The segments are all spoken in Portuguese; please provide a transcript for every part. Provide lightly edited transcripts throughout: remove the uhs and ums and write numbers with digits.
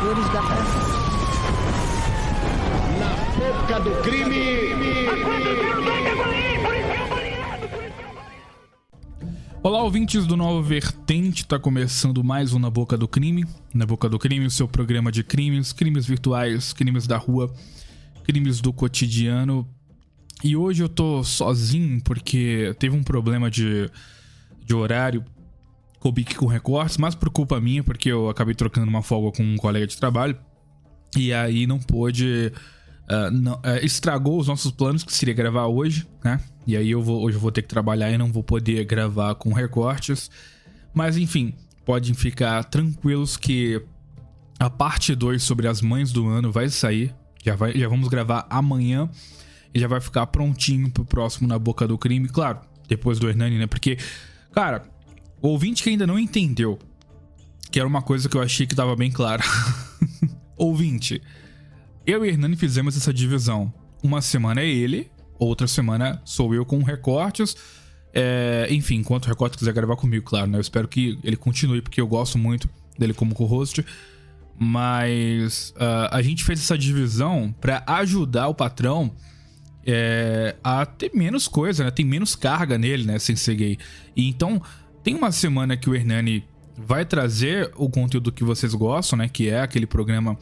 Bastidores da Praça. Na boca do crime. Olá, ouvintes do Nova Vertente, tá começando mais um Na Boca do Crime. Na Boca do Crime, o seu programa de crimes, crimes virtuais, crimes da rua, crimes do cotidiano. E hoje eu tô sozinho porque teve um problema de horário com o Bic com recortes, mas por culpa minha, porque eu acabei trocando uma folga com um colega de trabalho. E aí não pôde... estragou os nossos planos, que seria gravar hoje, né? E aí hoje eu vou ter que trabalhar e não vou poder gravar com recortes. Mas enfim, podem ficar tranquilos que a parte 2 sobre as mães do ano vai sair. Já vamos gravar amanhã e já vai ficar prontinho pro próximo Na Boca do Crime. Claro, depois do Hernani, né? Porque, cara, o ouvinte que ainda não entendeu, que era uma coisa que eu achei que tava bem clara. Ouvinte, eu e Hernani fizemos essa divisão. Uma semana é ele, outra semana sou eu com recortes. Enfim, enquanto o recorte quiser gravar comigo, claro, né? Eu espero que ele continue, porque eu gosto muito dele como co-host. Mas a gente fez essa divisão pra ajudar o patrão a ter menos coisa, né? Tem menos carga nele, né? Sem ser gay. E então, tem uma semana que o Hernani vai trazer o conteúdo que vocês gostam, né? Que é aquele programa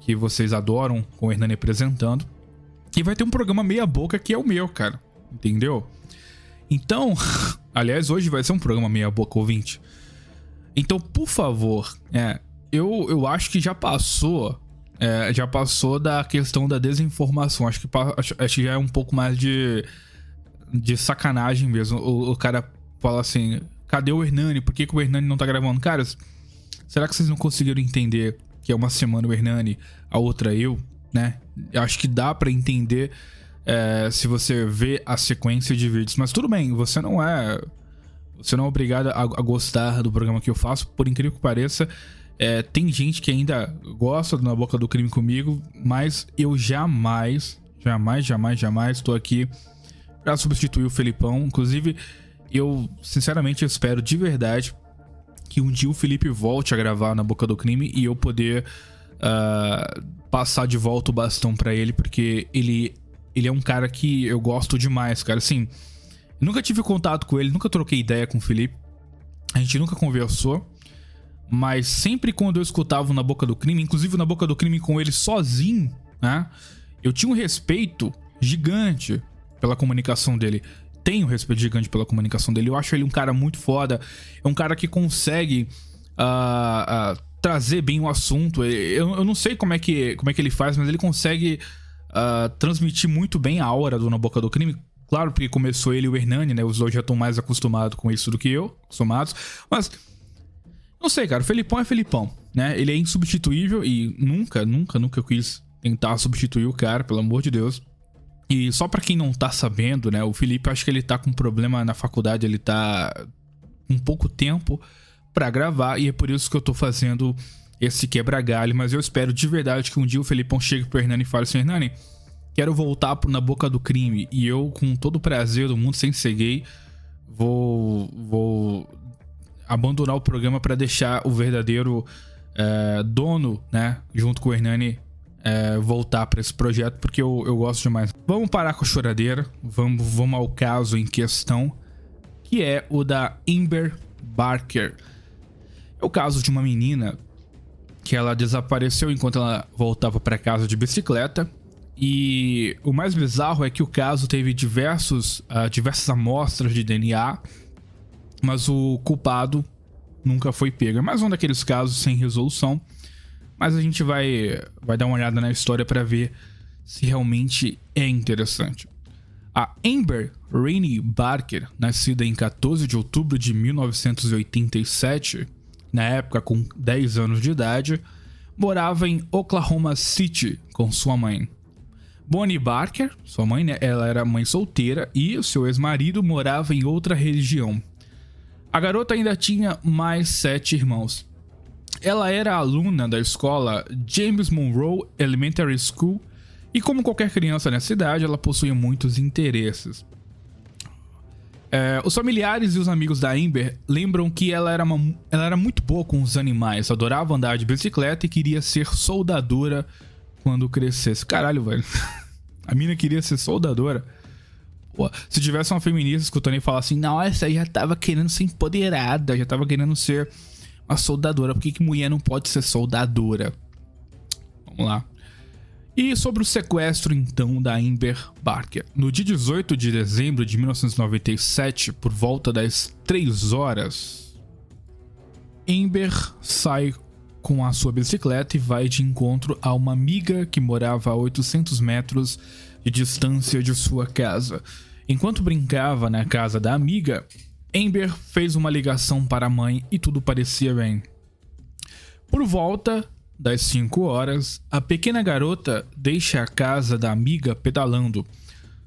que vocês adoram, com o Hernani apresentando. E vai ter um programa meia boca que é o meu, cara. Entendeu? Então, aliás, hoje vai ser um programa meia boca, ouvinte. Então, por favor, eu acho que já passou da questão da desinformação. Acho que já é um pouco mais de sacanagem mesmo. O cara fala assim, cadê o Hernani? Por que o Hernani não tá gravando? Caras, será que vocês não conseguiram entender que é uma semana o Hernani, a outra eu, né? Eu acho que dá pra entender se você vê a sequência de vídeos. Mas tudo bem, você não é obrigado a gostar do programa que eu faço. Por incrível que pareça, tem gente que ainda gosta do Na Boca do Crime comigo, mas eu jamais tô aqui pra substituir o Felipão. Inclusive, eu sinceramente espero de verdade que um dia o Felipe volte a gravar Na Boca do Crime e eu poder passar de volta o bastão pra ele, porque ele é um cara que eu gosto demais, cara. Assim, nunca tive contato com ele, nunca troquei ideia com o Felipe, a gente nunca conversou, mas sempre quando eu escutava o Na Boca do Crime, inclusive o Na Boca do Crime com ele sozinho, né, eu tinha um respeito gigante pela comunicação dele. Tenho um respeito gigante pela comunicação dele. Eu acho ele um cara muito foda. É um cara que consegue trazer bem o assunto. Eu não sei como é que ele faz, mas ele consegue transmitir muito bem a aura do Na Boca do Crime. Claro, porque começou ele e o Hernani, né? Os dois já estão mais acostumados com isso do que eu. Acostumados. Mas, não sei, cara. O Felipão é Felipão, né? Ele é insubstituível e nunca eu quis tentar substituir o cara, pelo amor de Deus. E só pra quem não tá sabendo, né, o Felipe, acho que ele tá com problema na faculdade, ele tá com pouco tempo pra gravar e é por isso que eu tô fazendo esse quebra-galho, mas eu espero de verdade que um dia o Felipão chegue pro Hernani e fale assim, Hernani, quero voltar pro Na Boca do Crime, e eu, com todo o prazer do mundo, sem ser gay, vou abandonar o programa pra deixar o verdadeiro dono, né, junto com o Hernani, voltar pra esse projeto, porque eu gosto demais. Vamos parar com a choradeira, vamos ao caso em questão, que é o da Amber Barker. É o caso de uma menina que ela desapareceu enquanto ela voltava pra casa de bicicleta, e o mais bizarro é que o caso teve diversas amostras de DNA, mas o culpado nunca foi pego. É mais um daqueles casos sem resolução. Mas a gente vai dar uma olhada na história para ver se realmente é interessante. A Amber Rainey Barker, nascida em 14 de outubro de 1987, na época com 10 anos de idade, morava em Oklahoma City com sua mãe. Bonnie Barker, sua mãe, né, ela era mãe solteira e o seu ex-marido morava em outra região. A garota ainda tinha mais 7 irmãos. Ela era aluna da escola James Monroe Elementary School e, como qualquer criança nessa idade, ela possuía muitos interesses. Os familiares e os amigos da Amber lembram que ela era muito boa com os animais, adorava andar de bicicleta e queria ser soldadora quando crescesse. Caralho, velho. A mina queria ser soldadora. Pô, se tivesse uma feminista escutando e falar assim, não, essa aí já tava querendo ser empoderada, já tava querendo ser uma soldadora. Por que mulher não pode ser soldadora? Vamos lá. E sobre o sequestro, então, da Amber Barker. No dia 18 de dezembro de 1997, por volta das 3 horas, Amber sai com a sua bicicleta e vai de encontro a uma amiga que morava a 800 metros de distância de sua casa. Enquanto brincava na casa da amiga, Amber fez uma ligação para a mãe e tudo parecia bem. Por volta das 5 horas, a pequena garota deixa a casa da amiga pedalando,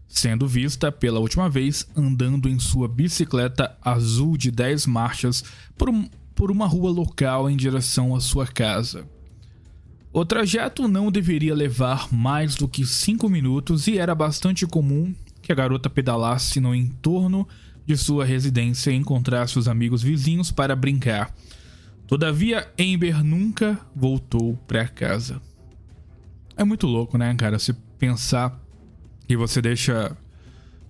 sendo vista pela última vez andando em sua bicicleta azul de 10 marchas por uma rua local em direção à sua casa. O trajeto não deveria levar mais do que 5 minutos e era bastante comum que a garota pedalasse no entorno de sua residência e encontrasse os amigos vizinhos para brincar. Todavia, Amber nunca voltou para casa. É muito louco, né, cara? Se pensar que você deixa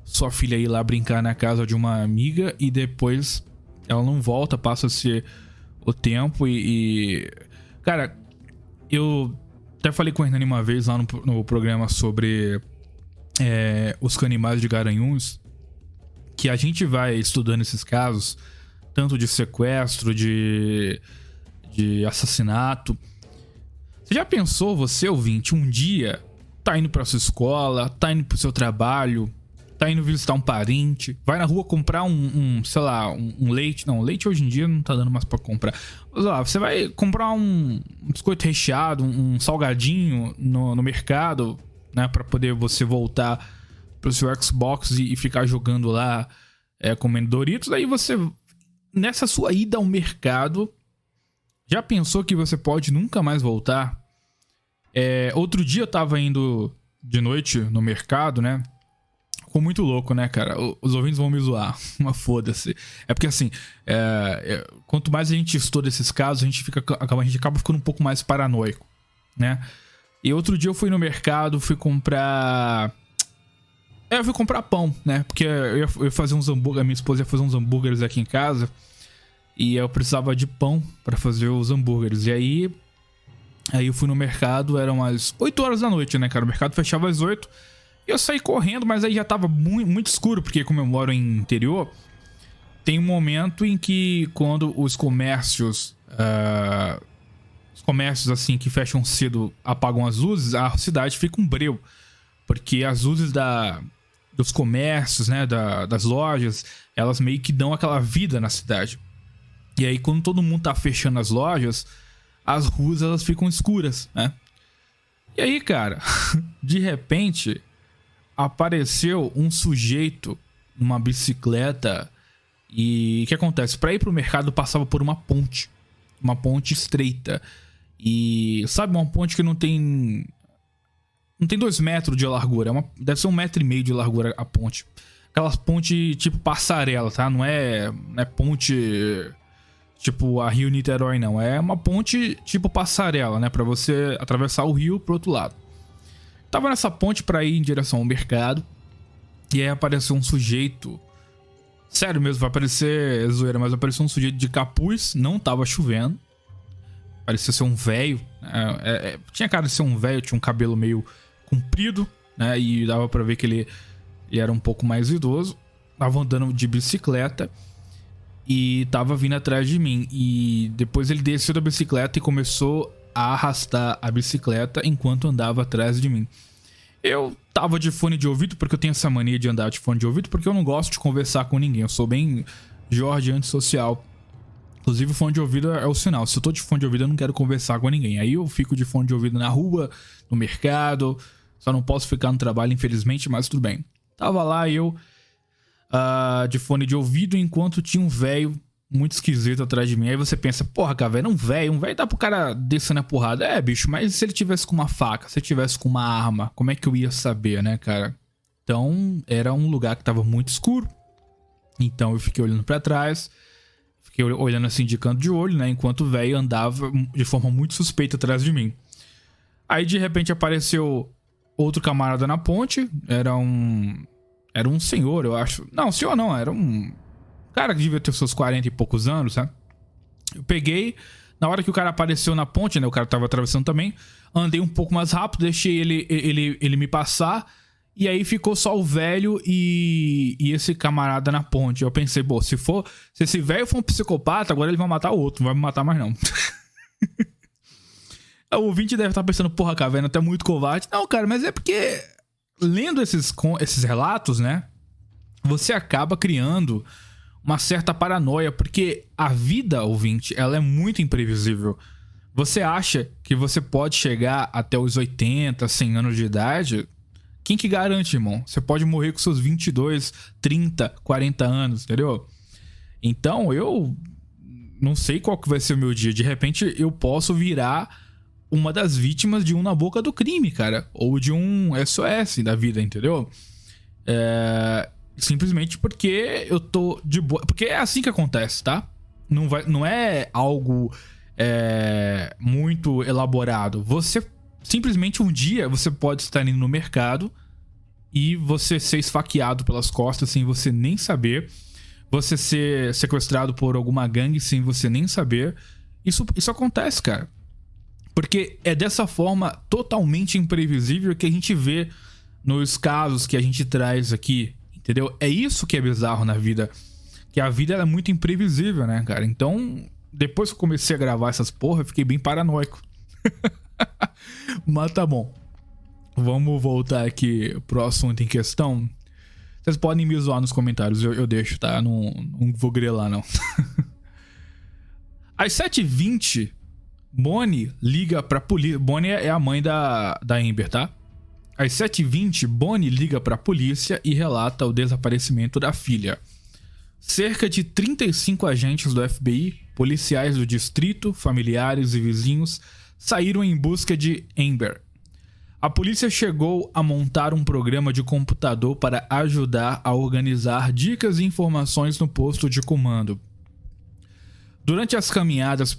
sua filha ir lá brincar na casa de uma amiga e depois ela não volta, passa-se o tempo Cara, eu até falei com o Hernani uma vez lá no programa sobre os canibais de Garanhuns, que a gente vai estudando esses casos, tanto de sequestro, de assassinato. Você já pensou, você ouvinte, um dia tá indo pra sua escola, tá indo pro seu trabalho, tá indo visitar um parente, vai na rua comprar sei lá, um leite. Não, leite hoje em dia não tá dando mais pra comprar. Mas lá, você vai comprar um biscoito recheado, um salgadinho no mercado, né, pra poder você voltar pro seu Xbox e ficar jogando lá, comendo Doritos. Aí você, nessa sua ida ao mercado, já pensou que você pode nunca mais voltar? Outro dia eu tava indo de noite no mercado, né? Ficou muito louco, né, cara? Os ouvintes vão me zoar, mas foda-se. É porque assim, quanto mais a gente estuda esses casos, a gente acaba ficando um pouco mais paranoico, né? E outro dia eu fui no mercado, fui comprar pão, né? Porque eu ia fazer uns hambúrgueres, a minha esposa ia fazer uns hambúrgueres aqui em casa. E eu precisava de pão pra fazer os hambúrgueres. E aí eu fui no mercado, eram as 8 horas da noite, né, cara? O mercado fechava às 8. E eu saí correndo, mas aí já tava muito escuro, porque como eu moro em interior, tem um momento em que quando os comércios assim que fecham cedo apagam as luzes, a cidade fica um breu. Porque as luzes dos comércios, né, das lojas, elas meio que dão aquela vida na cidade. E aí quando todo mundo tá fechando as lojas, as ruas elas ficam escuras, né? E aí, cara, de repente apareceu um sujeito numa bicicleta. E o que acontece? Pra ir pro mercado passava por uma ponte estreita. E sabe, uma ponte que não tem 2 metros de largura, deve ser 1,5 metro de largura a ponte. Aquelas pontes tipo passarela, tá? Não é ponte tipo a Rio-Niterói, não. É uma ponte tipo passarela, né? Pra você atravessar o rio pro outro lado. Tava nessa ponte pra ir em direção ao mercado. E aí apareceu um sujeito. Sério mesmo, vai parecer zoeira, mas apareceu um sujeito de capuz. Não tava chovendo. Parecia ser um velho. Tinha cara de ser um velho, tinha um cabelo meio comprido, né? E dava pra ver que ele era um pouco mais idoso. Tava andando de bicicleta. E tava vindo atrás de mim. E depois ele desceu da bicicleta e começou a arrastar a bicicleta enquanto andava atrás de mim. Eu tava de fone de ouvido, porque eu tenho essa mania de andar de fone de ouvido, porque eu não gosto de conversar com ninguém. Eu sou bem Jorge antissocial. Inclusive o fone de ouvido é o sinal. Se eu tô de fone de ouvido, eu não quero conversar com ninguém. Aí eu fico de fone de ouvido na rua, no mercado. Só não posso ficar no trabalho, infelizmente, mas tudo bem. Tava lá eu de fone de ouvido, enquanto tinha um velho muito esquisito atrás de mim. Aí você pensa, porra, cara, velho, um velho dá pro cara descendo a porrada. Bicho, mas se ele tivesse com uma faca, se ele tivesse com uma arma, como é que eu ia saber, né, cara? Então, era um lugar que tava muito escuro. Então eu fiquei olhando pra trás, fiquei olhando assim de canto de olho, né? Enquanto o velho andava de forma muito suspeita atrás de mim. Aí de repente apareceu outro camarada na ponte. Era um senhor, eu acho. Não, senhor não, era um cara que devia ter seus 40 e poucos anos, né? Eu peguei, na hora que o cara apareceu na ponte, né? O cara tava atravessando também. Andei um pouco mais rápido, deixei ele me passar. E aí ficou só o velho e esse camarada na ponte. Eu pensei, pô, se esse velho for um psicopata, agora ele vai matar o outro, não vai me matar mais não. O ouvinte deve estar pensando, porra, Caverna, tu é muito covarde. Não, cara, mas é porque lendo esses relatos, né, você acaba criando uma certa paranoia, porque a vida, ouvinte, ela é muito imprevisível. Você acha que você pode chegar até os 80, 100 anos de idade? Quem que garante, irmão? Você pode morrer com seus 22, 30, 40 anos, entendeu? Então, eu não sei qual que vai ser o meu dia. De repente, eu posso virar uma das vítimas de um Na Boca do Crime, cara. Ou de um SOS da vida, entendeu? Simplesmente porque eu tô de boa. Porque é assim que acontece, tá? Não é algo muito elaborado. Você simplesmente um dia você pode estar indo no mercado e você ser esfaqueado pelas costas sem você nem saber. Você ser sequestrado por alguma gangue sem você nem saber. Isso acontece, cara. Porque é dessa forma totalmente imprevisível que a gente vê nos casos que a gente traz aqui, entendeu? É isso que é bizarro na vida. Que a vida é muito imprevisível, né, cara? Então, depois que eu comecei a gravar essas porra, eu fiquei bem paranoico. Mas tá bom. Vamos voltar aqui pro assunto em questão. Vocês podem me zoar nos comentários, eu deixo, tá? Não vou grelar, não. Às 7h20, Bonnie liga pra polícia. Bonnie é a mãe da Amber, tá? Às 7h20, Bonnie liga pra polícia e relata o desaparecimento da filha. Cerca de 35 agentes do FBI, policiais do distrito, familiares e vizinhos saíram em busca de Amber. A polícia chegou a montar um programa de computador para ajudar a organizar dicas e informações no posto de comando. Durante as caminhadas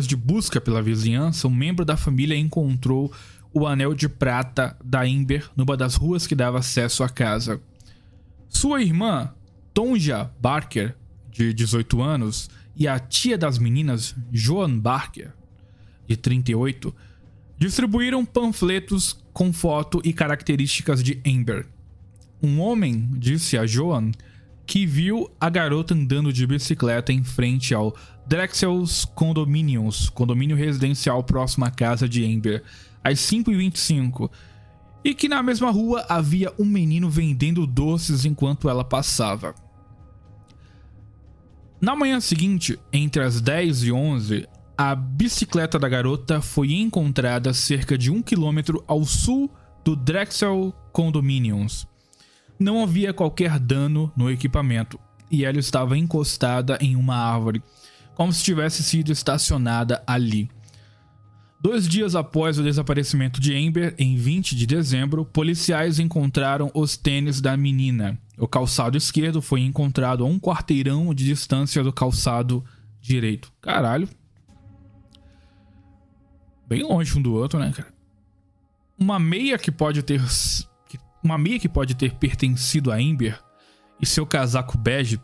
de busca pela vizinhança, um membro da família encontrou o anel de prata da Amber numa das ruas que dava acesso à casa. Sua irmã, Tonja Barker, de 18 anos, e a tia das meninas, Joan Barker, de 38, distribuíram panfletos com foto e características de Amber. Um homem disse a Joan que viu a garota andando de bicicleta em frente ao Drexel's Condominiums, condomínio residencial próximo à casa de Amber, às 5h25, e que na mesma rua havia um menino vendendo doces enquanto ela passava. Na manhã seguinte, entre as 10 e 11, a bicicleta da garota foi encontrada cerca de 1 quilômetro ao sul do Drexel Condominiums. Não havia qualquer dano no equipamento e ela estava encostada em uma árvore, como se tivesse sido estacionada ali. 2 dias após o desaparecimento de Amber, em 20 de dezembro, policiais encontraram os tênis da menina. O calçado esquerdo foi encontrado a 1 quarteirão de distância do calçado direito. Caralho. Bem longe um do outro, né, cara? Uma meia que pode ter pertencido a Amber e seu casaco bege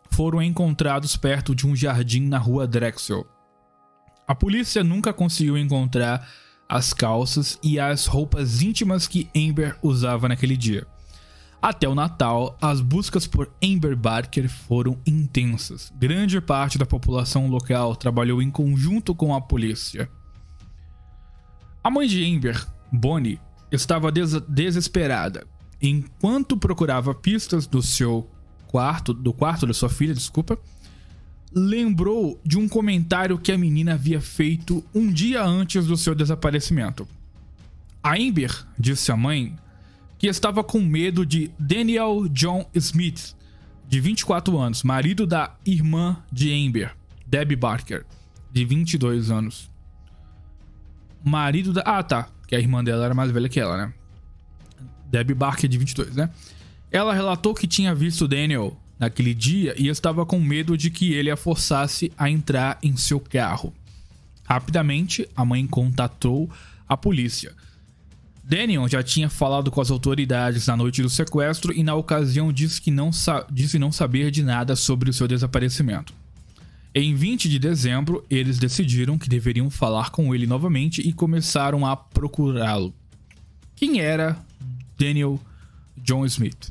foram encontrados perto de um jardim na rua Drexel. A polícia nunca conseguiu encontrar as calças e as roupas íntimas que Amber usava naquele dia. Até o Natal, as buscas por Amber Barker foram intensas. Grande parte da população local trabalhou em conjunto com a polícia. A mãe de Amber, Bonnie, estava desesperada. Enquanto procurava pistas do quarto da sua filha, lembrou de um comentário que a menina havia feito um dia antes do seu desaparecimento. A Amber disse à mãe que estava com medo de Daniel John Smith, de 24 anos, marido da irmã de Amber, Debbie Barker, de 22 anos. Que a irmã dela era mais velha que ela, né? Debbie Barker, de 22, né? Ela relatou que tinha visto Daniel naquele dia e estava com medo de que ele a forçasse a entrar em seu carro. Rapidamente, a mãe contatou a polícia. Daniel já tinha falado com as autoridades na noite do sequestro e na ocasião disse não saber de nada sobre o seu desaparecimento. Em 20 de dezembro, eles decidiram que deveriam falar com ele novamente e começaram a procurá-lo. Quem era Daniel John Smith?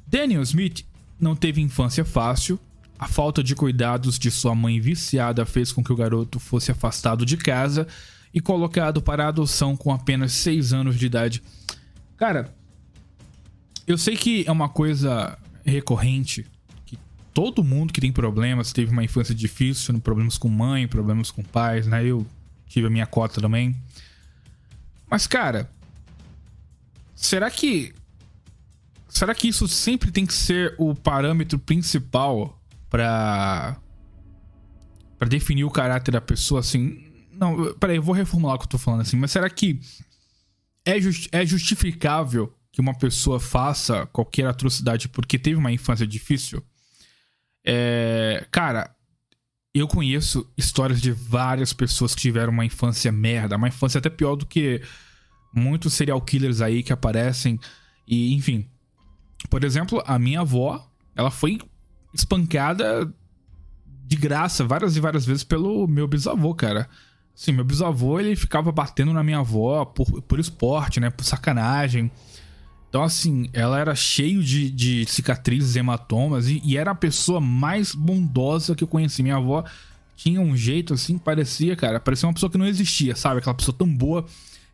Daniel Smith não teve infância fácil. A falta de cuidados de sua mãe viciada fez com que o garoto fosse afastado de casa e colocado para adoção com apenas 6 anos de idade. Cara, eu sei que é uma coisa recorrente, que todo mundo que tem problemas, teve uma infância difícil, problemas com mãe, problemas com pais, né? Eu tive a minha cota também. Mas, cara, será que isso sempre tem que ser o parâmetro principal pra definir o caráter da pessoa, assim? Não, peraí, eu vou reformular o que eu tô falando assim. Mas será que é justificável que uma pessoa faça qualquer atrocidade porque teve uma infância difícil? Cara, eu conheço histórias de várias pessoas que tiveram uma infância merda. Uma infância até pior do que muitos serial killers aí que aparecem. E, enfim. Por exemplo, a minha avó, ela foi espancada de graça várias e várias vezes pelo meu bisavô, cara. Assim, meu bisavô, ele ficava batendo na minha avó por esporte, né? Por sacanagem. Então, assim, ela era cheio de cicatrizes, hematomas. E era a pessoa mais bondosa que eu conheci. Minha avó tinha um jeito, assim, parecia uma pessoa que não existia, sabe? Aquela pessoa tão boa,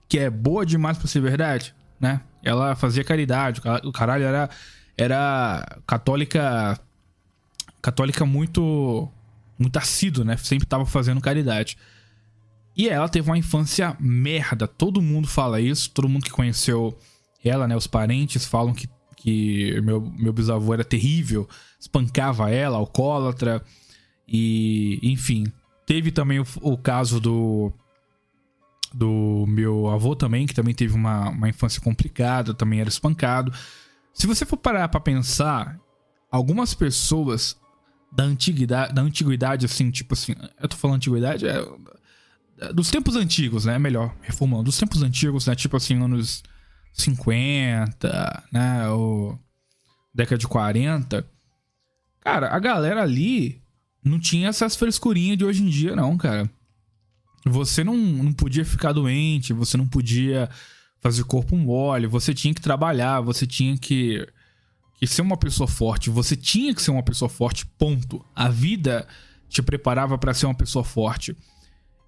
que é boa demais pra ser verdade, né? Ela fazia caridade. O caralho era católica muito assídua, né? Sempre tava fazendo caridade. E ela teve uma infância merda. Todo mundo fala isso. Todo mundo que conheceu ela, né? Os parentes falam que meu bisavô era terrível. Espancava ela, alcoólatra. E, enfim. Teve também o caso do meu avô também, que também teve uma infância complicada. Também era espancado. Se você for parar pra pensar, algumas pessoas da antiguidade, assim, tipo assim... Eu tô falando antiguidade... dos tempos antigos, né? Melhor, reformulando. Dos tempos antigos, né? Tipo assim, anos 50, né? Ou década de 40. Cara, a galera ali não tinha essas frescurinhas de hoje em dia, não, cara. Você não podia ficar doente, você não podia fazer corpo mole, você tinha que trabalhar, você tinha que ser uma pessoa forte. Você tinha que ser uma pessoa forte, ponto. A vida te preparava pra ser uma pessoa forte.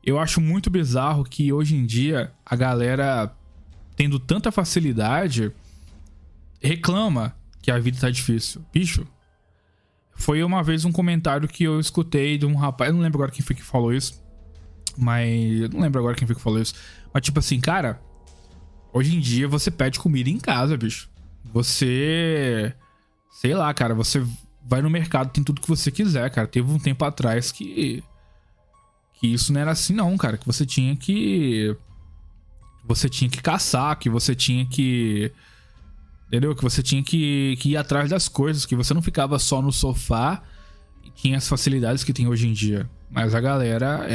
Eu acho muito bizarro que hoje em dia a galera, tendo tanta facilidade, reclama que a vida tá difícil. Bicho, foi uma vez um comentário que eu escutei de um rapaz, eu não lembro agora quem foi que falou isso, mas tipo assim, cara, hoje em dia você pede comida em casa, bicho. Você, sei lá, cara, você vai no mercado, tem tudo que você quiser, cara. Teve um tempo atrás que isso não era assim não, cara, que você tinha que caçar, que você tinha que, entendeu? Que você tinha que ir atrás das coisas, que você não ficava só no sofá e tinha as facilidades que tem hoje em dia. Mas a galera,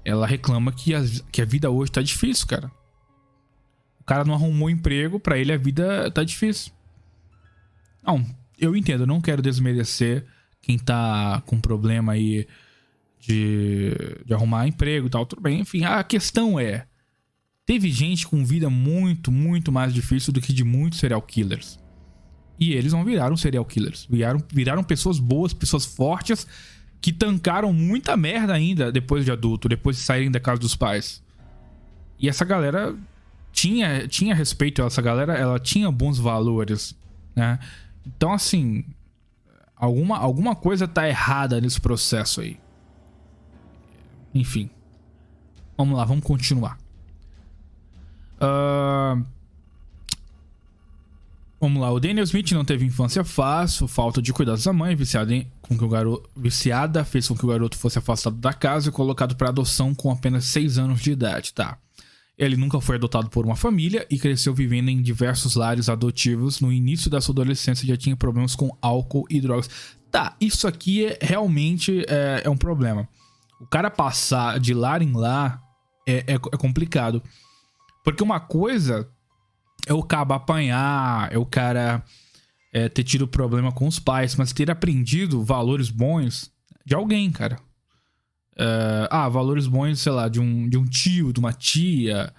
ela reclama que a vida hoje tá difícil, cara. O cara não arrumou emprego, pra ele a vida tá difícil. Não, eu entendo, eu não quero desmerecer quem tá com problema aí de arrumar emprego e tal, tudo bem. Enfim, a questão é, teve gente com vida muito, muito mais difícil do que de muitos serial killers. E eles não viraram serial killers. Viraram pessoas boas, pessoas fortes, que tancaram muita merda ainda depois de adulto, depois de saírem da casa dos pais. E essa galera tinha respeito, essa galera, ela tinha bons valores, né? Então, assim, alguma coisa tá errada nesse processo aí. Enfim. Vamos lá, vamos continuar. Vamos lá, o Daniel Smith não teve infância fácil, falta de cuidados da mãe, viciada fez com que o garoto fosse afastado da casa e colocado para adoção com apenas 6 anos de idade, tá? Ele nunca foi adotado por uma família e cresceu vivendo em diversos lares adotivos. No início da sua adolescência já tinha problemas com álcool e drogas. Tá, isso aqui realmente é um problema. O cara passar de lar em lar é complicado. Porque uma coisa é o cara apanhar, é o cara ter tido problema com os pais, mas ter aprendido valores bons de alguém, cara. Valores bons, sei lá, de um tio, de uma tia.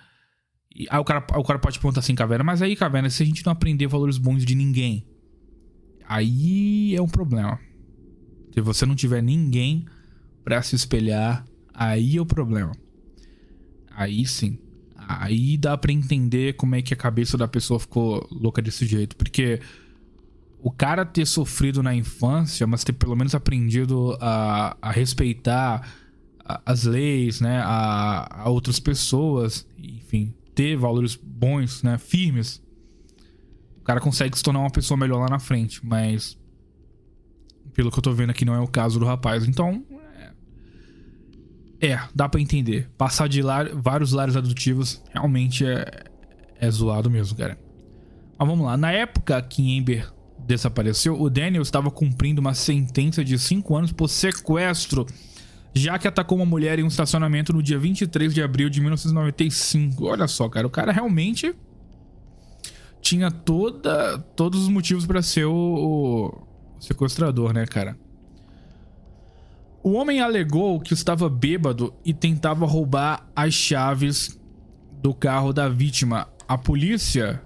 Aí o cara pode perguntar assim, Caverna, mas aí, Caverna, se a gente não aprender valores bons de ninguém, aí é um problema. Se você não tiver ninguém pra se espelhar, aí é o problema. Aí sim. Aí dá pra entender como é que a cabeça da pessoa ficou louca desse jeito. Porque o cara ter sofrido na infância, mas ter pelo menos aprendido a respeitar as leis, né, a outras pessoas, enfim, ter valores bons, né, firmes, o cara consegue se tornar uma pessoa melhor lá na frente, mas pelo que eu tô vendo aqui não é o caso do rapaz. Então dá pra entender. Passar de vários lares adotivos realmente é zoado mesmo, cara. Mas vamos lá. Na época que Amber desapareceu, o Daniel estava cumprindo uma sentença de 5 anos por sequestro, já que atacou uma mulher em um estacionamento no dia 23 de abril de 1995. Olha só, cara, o cara realmente tinha todos os motivos pra ser o sequestrador, né, cara? O homem alegou que estava bêbado e tentava roubar as chaves do carro da vítima. A polícia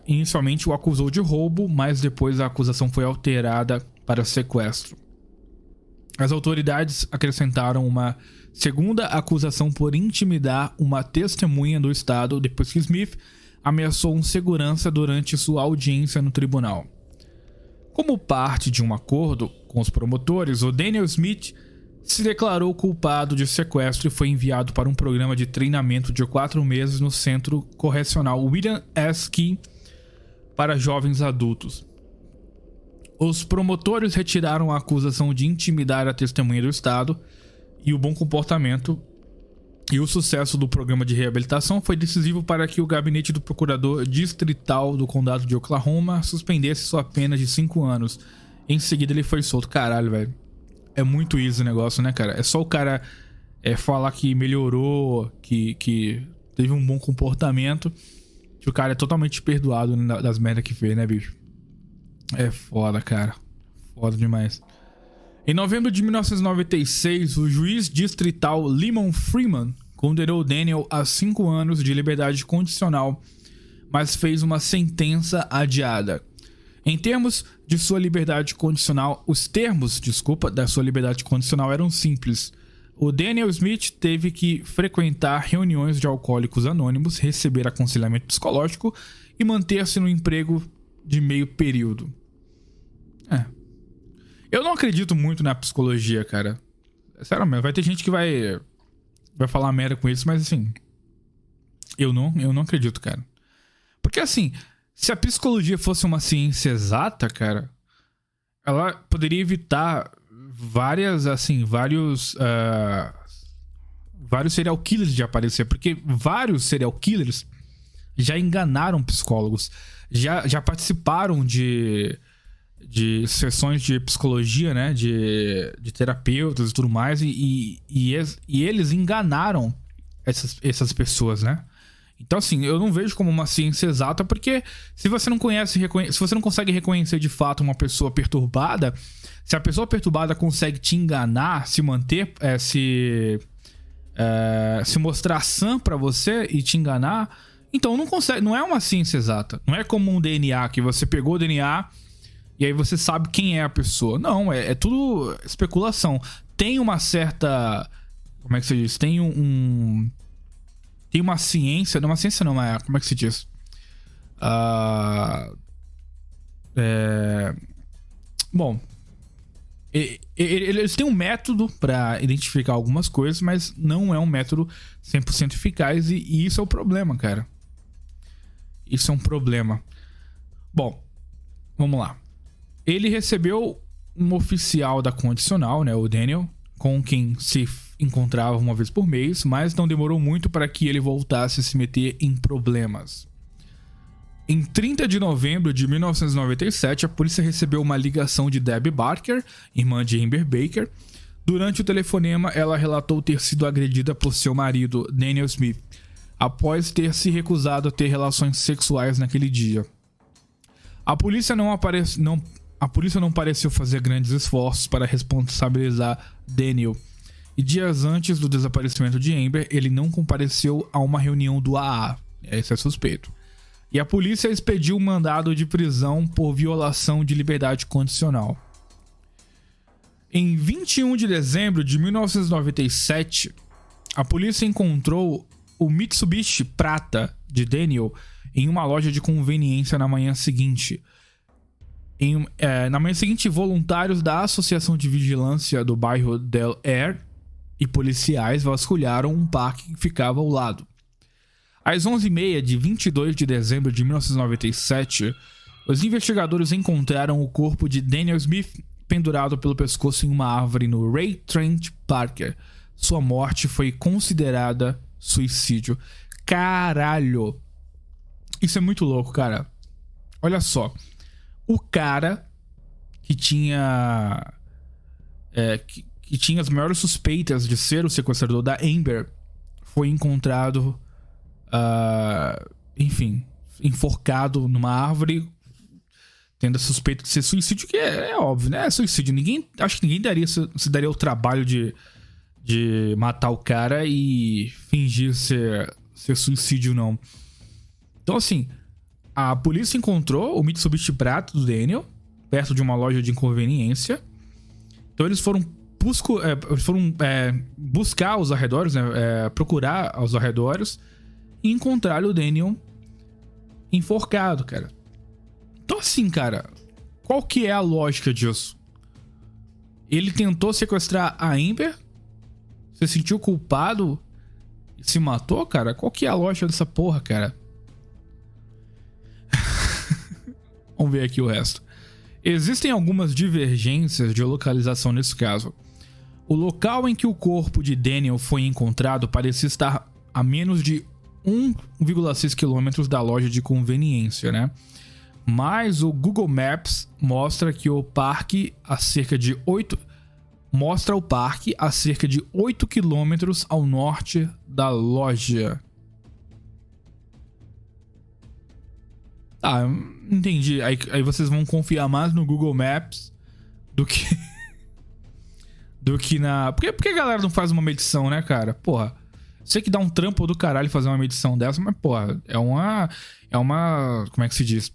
inicialmente o acusou de roubo, mas depois a acusação foi alterada para sequestro. As autoridades acrescentaram uma segunda acusação por intimidar uma testemunha do estado depois que Smith ameaçou um segurança durante sua audiência no tribunal. Como parte de um acordo com os promotores, o Daniel Smith se declarou culpado de sequestro e foi enviado para um programa de treinamento de 4 meses no Centro Correcional William S. Key para jovens adultos. Os promotores retiraram a acusação de intimidar a testemunha do Estado e o bom comportamento e o sucesso do programa de reabilitação foi decisivo para que o gabinete do procurador distrital do condado de Oklahoma suspendesse sua pena de 5 anos. Em seguida ele foi solto. Caralho, velho. É muito easy o negócio, né, cara? É só o cara falar que melhorou, que teve um bom comportamento, que o cara é totalmente perdoado das merdas que fez, né, bicho? É foda, cara. Foda demais. Em novembro de 1996, o juiz distrital Lyman Freeman condenou Daniel a 5 anos de liberdade condicional, mas fez uma sentença adiada. Em termos de sua liberdade condicional, os termos, da sua liberdade condicional eram simples. O Daniel Smith teve que frequentar reuniões de alcoólicos anônimos, receber aconselhamento psicológico e manter-se no emprego de meio período. Eu não acredito muito na psicologia, cara. Sério mesmo, vai ter gente que vai falar merda com isso, mas assim, eu não acredito, cara. Porque assim, se a psicologia fosse uma ciência exata, cara, ela poderia evitar vários serial killers de aparecer, porque vários serial killers já enganaram psicólogos, já participaram de sessões de psicologia, né, de terapeutas e tudo mais, e eles enganaram essas pessoas, né? Então, assim, eu não vejo como uma ciência exata, porque se você não se você não consegue reconhecer de fato uma pessoa perturbada, se a pessoa perturbada consegue te enganar, se manter, se mostrar sã pra você e te enganar, então não é uma ciência exata. Não é como um DNA, que você pegou o DNA e aí você sabe quem é a pessoa. Não, é tudo especulação. Tem uma certa... Como é que se diz? Tem uma ciência... Não, uma ciência não, mas como é que se diz? Bom, eles têm um método pra identificar algumas coisas, mas não é um método 100% eficaz, e isso é o problema, cara. Isso é um problema. Bom, vamos lá. Ele recebeu um oficial da condicional, né, o Daniel, com quem se encontravam uma vez por mês, mas não demorou muito para que ele voltasse a se meter em problemas. Em 30 de novembro de 1997, a polícia recebeu uma ligação de Debbie Barker, irmã de Amber Baker. Durante o telefonema, ela relatou ter sido agredida por seu marido, Daniel Smith, após ter se recusado a ter relações sexuais naquele dia. A polícia não pareceu fazer grandes esforços para responsabilizar Daniel, e dias antes do desaparecimento de Amber, ele não compareceu a uma reunião do AA. Esse é suspeito. E a polícia expediu um mandado de prisão por violação de liberdade condicional. Em 21 de dezembro de 1997, a polícia encontrou o Mitsubishi Prata de Daniel em uma loja de conveniência na manhã seguinte. Na manhã seguinte, voluntários da Associação de Vigilância do bairro Del Air e policiais vasculharam um parque que ficava ao lado. Às 11h30 de 22 de dezembro de 1997, os investigadores encontraram o corpo de Daniel Smith pendurado pelo pescoço em uma árvore no Ray Trent Parker. Sua morte foi considerada suicídio. Caralho! Isso é muito louco, cara. Olha só. O cara que tinha... que tinha as maiores suspeitas de ser o sequestrador da Amber foi encontrado... enfim, enforcado numa árvore, tendo a suspeita de ser suicídio, que é óbvio, né? É suicídio. Acho que ninguém se daria o trabalho de matar o cara e fingir ser suicídio, não. Então, assim, a polícia encontrou o Mitsubishi Prata do Daniel perto de uma loja de conveniência. Então eles foram buscar aos arredores, né? Procurar aos arredores e encontrar o Daniel enforcado, cara. Então assim, cara, qual que é a lógica disso? Ele tentou sequestrar a Amber, se sentiu culpado e se matou, cara? Qual que é a lógica dessa porra, cara? Vamos ver aqui o resto. Existem algumas divergências de localização nesse caso. O local em que o corpo de Daniel foi encontrado parecia estar a menos de 1,6 km da loja de conveniência, né? Mas o Google Maps mostra que o parque a cerca de 8 km ao norte da loja. Tá, entendi. Aí vocês vão confiar mais no Google Maps do que na... Por que a galera não faz uma medição, né, cara? Porra, sei que dá um trampo do caralho fazer uma medição dessa, mas, porra, é uma... Como é que se diz?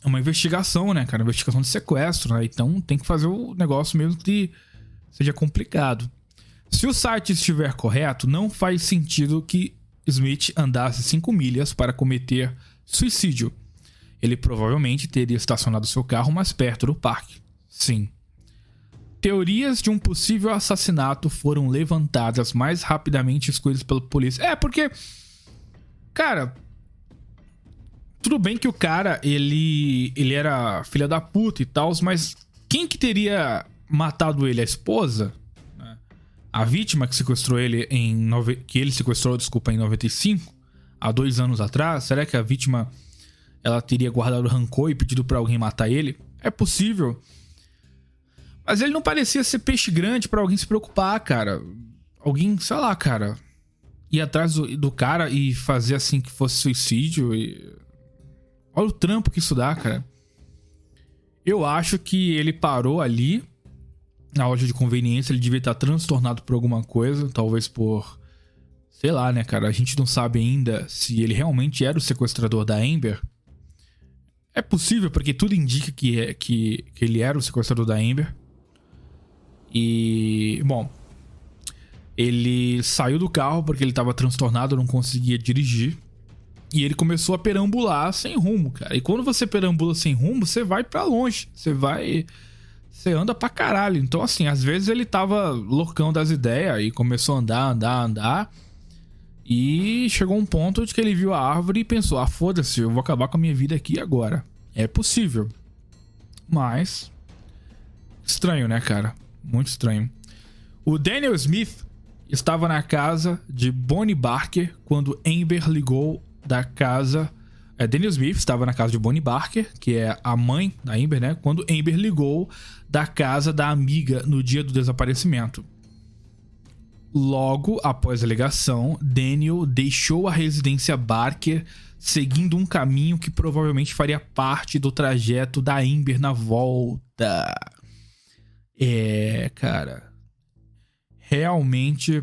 É uma investigação, né, cara? Investigação de sequestro, né? Então tem que fazer o negócio mesmo que seja complicado. Se o site estiver correto, não faz sentido que Smith andasse 5 milhas para cometer suicídio. Ele provavelmente teria estacionado seu carro mais perto do parque. Sim. Teorias de um possível assassinato foram levantadas mais rapidamente escolhidas pela polícia. Porque... Cara... Tudo bem que o cara, ele era filha da puta e tal, mas quem que teria matado ele? A esposa? A vítima que sequestrou ele que ele sequestrou, desculpa, em 95? Há 2 anos atrás? Será que a vítima... ela teria guardado rancor e pedido pra alguém matar ele? É possível. Mas ele não parecia ser peixe grande pra alguém se preocupar, cara. Alguém, sei lá, cara, ir atrás do cara e fazer assim que fosse suicídio. Olha o trampo que isso dá, cara. Eu acho que ele parou ali na loja de conveniência. Ele devia estar transtornado por alguma coisa. Talvez por... sei lá, né, cara? A gente não sabe ainda se ele realmente era o sequestrador da Amber. É possível, porque tudo indica que ele era o sequestrador da Amber. E... bom... ele saiu do carro porque ele estava transtornado, não conseguia dirigir. E ele começou a perambular sem rumo, cara. E quando você perambula sem rumo, você vai pra longe. Você anda pra caralho. Então, assim, às vezes ele tava loucão das ideias e começou a andar. E chegou um ponto de que ele viu a árvore e pensou: foda-se, eu vou acabar com a minha vida aqui agora. É possível. Mas... estranho, né, cara? Muito estranho. O Daniel Smith estava na casa de Bonnie Barker quando Amber ligou da casa... Daniel Smith estava na casa de Bonnie Barker, que é a mãe da Amber, né? Quando Amber ligou da casa da amiga no dia do desaparecimento. Logo após a ligação, Daniel deixou a residência Barker, seguindo um caminho que provavelmente faria parte do trajeto da Amber na volta. Cara. Realmente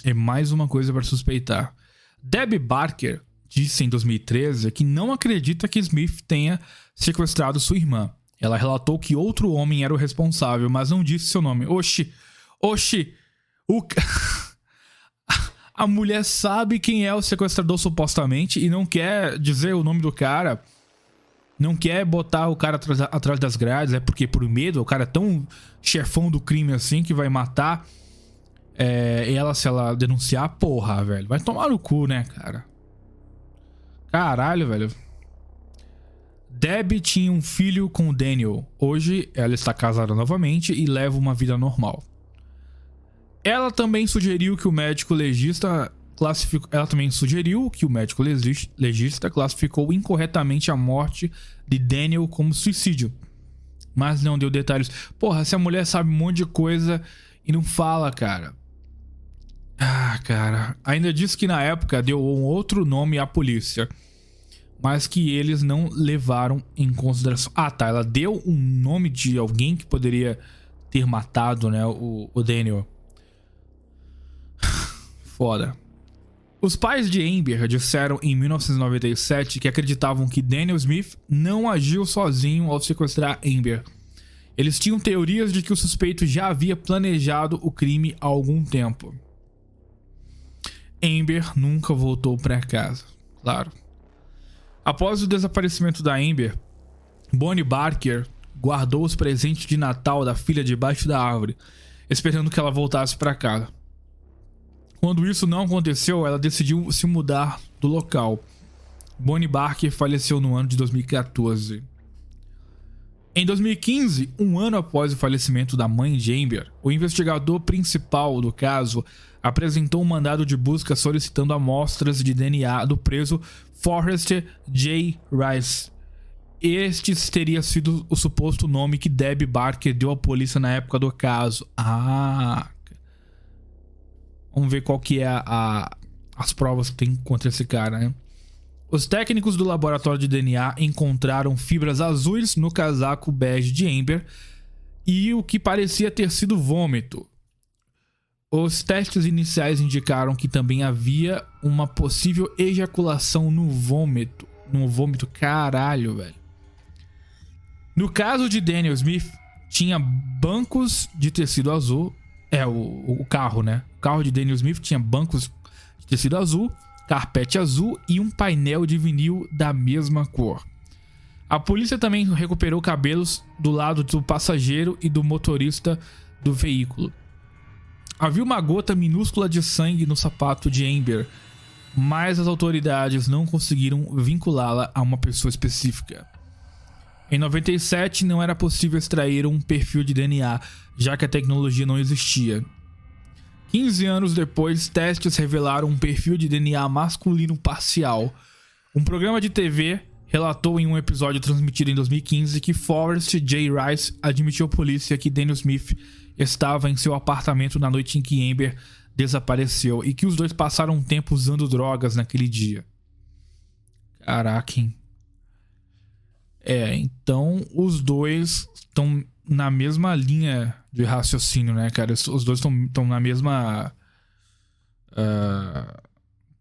é mais uma coisa para suspeitar. Debbie Barker disse em 2013 que não acredita que Smith tenha sequestrado sua irmã. Ela relatou que outro homem era o responsável, mas não disse seu nome. Oxi, a mulher sabe quem é o sequestrador supostamente e não quer dizer o nome do cara. Não quer botar o cara atrás das grades, porque por medo, o cara é tão chefão do crime assim que vai matar ela se ela denunciar. Porra, velho, vai tomar no cu, né, cara? Caralho, velho. Debbie tinha um filho com o Daniel. Hoje ela está casada novamente e leva uma vida normal. Ela também sugeriu que o médico legista classificou incorretamente a morte de Daniel como suicídio, mas não deu detalhes. Porra, se a mulher sabe um monte de coisa e não fala, cara. Cara. Ainda disse que na época deu um outro nome à polícia, mas que eles não levaram em consideração. Tá. Ela deu um nome de alguém que poderia ter matado, né, o Daniel. Foda. Os pais de Amber disseram em 1997 que acreditavam que Daniel Smith não agiu sozinho ao sequestrar Amber. Eles tinham teorias de que o suspeito já havia planejado o crime há algum tempo. Amber nunca voltou para casa, claro. Após o desaparecimento da Amber, Bonnie Barker guardou os presentes de Natal da filha debaixo da árvore, esperando que ela voltasse para casa. Quando isso não aconteceu, ela decidiu se mudar do local. Bonnie Barker faleceu no ano de 2014. Em 2015, um ano após o falecimento da mãe de Amber, o investigador principal do caso apresentou um mandado de busca solicitando amostras de DNA do preso Forrest J. Rice. Este teria sido o suposto nome que Debbie Barker deu à polícia na época do caso. Vamos ver qual que é as provas que tem contra esse cara, né? Os técnicos do laboratório de DNA encontraram fibras azuis no casaco bege de Amber e o que parecia ter sido vômito. Os testes iniciais indicaram que também havia uma possível ejaculação no vômito. Caralho, velho. No caso de Daniel Smith, tinha bancos de tecido azul. O carro, né? O carro de Daniel Smith tinha bancos de tecido azul, carpete azul e um painel de vinil da mesma cor. A polícia também recuperou cabelos do lado do passageiro e do motorista do veículo. Havia uma gota minúscula de sangue no sapato de Amber, mas as autoridades não conseguiram vinculá-la a uma pessoa específica. Em 97, não era possível extrair um perfil de DNA, já que a tecnologia não existia. 15 anos depois, testes revelaram um perfil de DNA masculino parcial. Um programa de TV relatou em um episódio transmitido em 2015 que Forrest J. Rice admitiu à polícia que Daniel Smith estava em seu apartamento na noite em que Amber desapareceu e que os dois passaram um tempo usando drogas naquele dia. Caraca, hein? Então os dois estão na mesma linha de raciocínio, né, cara? Os dois estão na mesma...